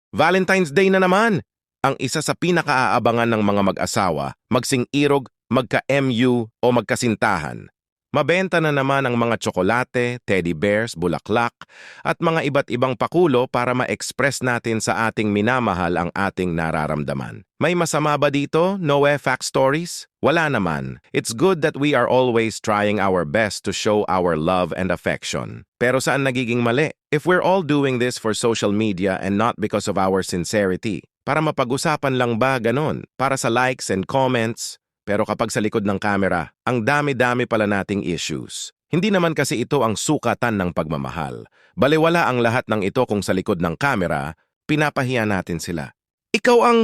Valentine's Day na naman! Ang isa sa pinakaaabangan ng mga mag-asawa, magsing-irog, magka-MU o magkasintahan. Mabenta na naman ang mga tsokolate, teddy bears, bulaklak, at mga iba't ibang pakulo para ma-express natin sa ating minamahal ang ating nararamdaman. May masama ba dito, Noe Fact Stories? Wala naman. It's good that we are always trying our best to show our love and affection. Pero saan nagiging mali? If we're all doing this for social media and not because of our sincerity, para mapag-usapan lang ba ganon? Para sa likes and comments? Pero kapag sa likod ng kamera, ang dami-dami pala nating issues. Hindi naman kasi ito ang sukatan ng pagmamahal. Baliwala ang lahat ng ito kung sa likod ng kamera, pinapahiya natin sila. Ikaw ang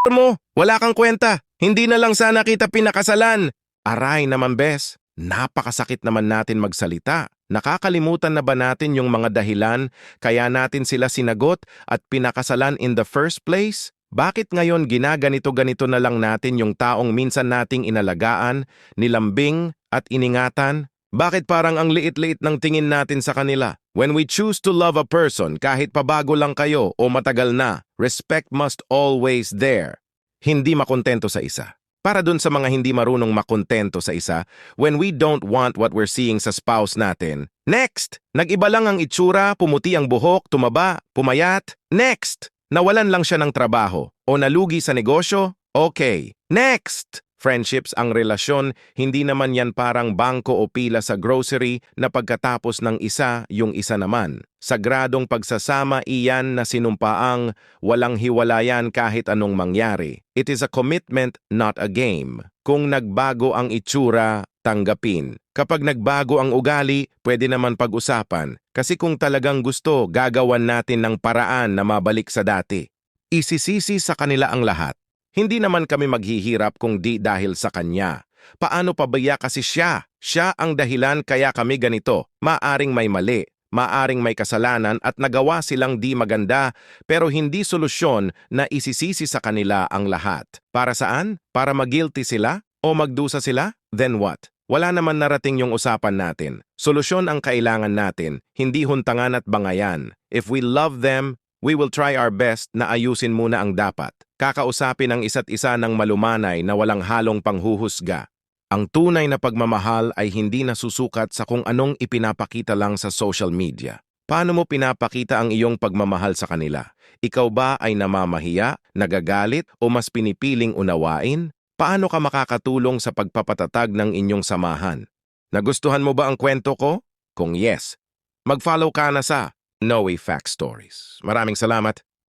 mo, wala kang kwenta. Hindi na lang sana kita pinakasalan. Aray naman bes, napakasakit naman natin magsalita. Nakakalimutan na ba natin yung mga dahilan kaya natin sila sinagot at pinakasalan in the first place? Bakit ngayon ginaganito-ganito na lang natin yung taong minsan nating inalagaan, nilambing at iningatan? Bakit parang ang liit-liit ng tingin natin sa kanila? When we choose to love a person kahit pabago lang kayo o matagal na, respect must always there. Hindi makontento sa isa. Para dun sa mga hindi marunong makontento sa isa, when we don't want what we're seeing sa spouse natin, next! Nag-iba lang ang itsura, pumuti ang buhok, tumaba, pumayat, next! Nawalan lang siya ng trabaho o nalugi sa negosyo? Okay. Next! Friendships ang relasyon, hindi naman yan parang bangko o pila sa grocery na pagkatapos ng isa, yung isa naman. Sagradong pagsasama iyan na sinumpaang walang hiwalayan kahit anong mangyari. It is a commitment, not a game. Kung nagbago ang itsura, tanggapin. Kapag nagbago ang ugali, pwede naman pag-usapan. Kasi kung talagang gusto, gagawan natin ng paraan na mabalik sa dati. Isisisi sa kanila ang lahat. Hindi naman kami maghihirap kung di dahil sa kanya. Paano pa ba kasi siya? Siya ang dahilan kaya kami ganito. Maaring may mali, maaring may kasalanan at nagawa silang di maganda, pero hindi solusyon na isisisi sa kanila ang lahat. Para saan? Para mag-guilty sila? O magdusa sila? Then what? Wala naman narating yung usapan natin. Solusyon ang kailangan natin, hindi huntangan at bangayan. If we love them, we will try our best na ayusin muna ang dapat. Kakausapin ang isa't isa ng malumanay na walang halong panghuhusga. Ang tunay na pagmamahal ay hindi nasusukat sa kung anong ipinapakita lang sa social media. Paano mo pinapakita ang iyong pagmamahal sa kanila? Ikaw ba ay namamahiya, nagagalit o mas pinipiling unawain? Paano ka makakatulong sa pagpapatatag ng inyong samahan? Nagustuhan mo ba ang kwento ko? Kung yes, mag-follow ka na sa Noe Fact Stories. Maraming salamat.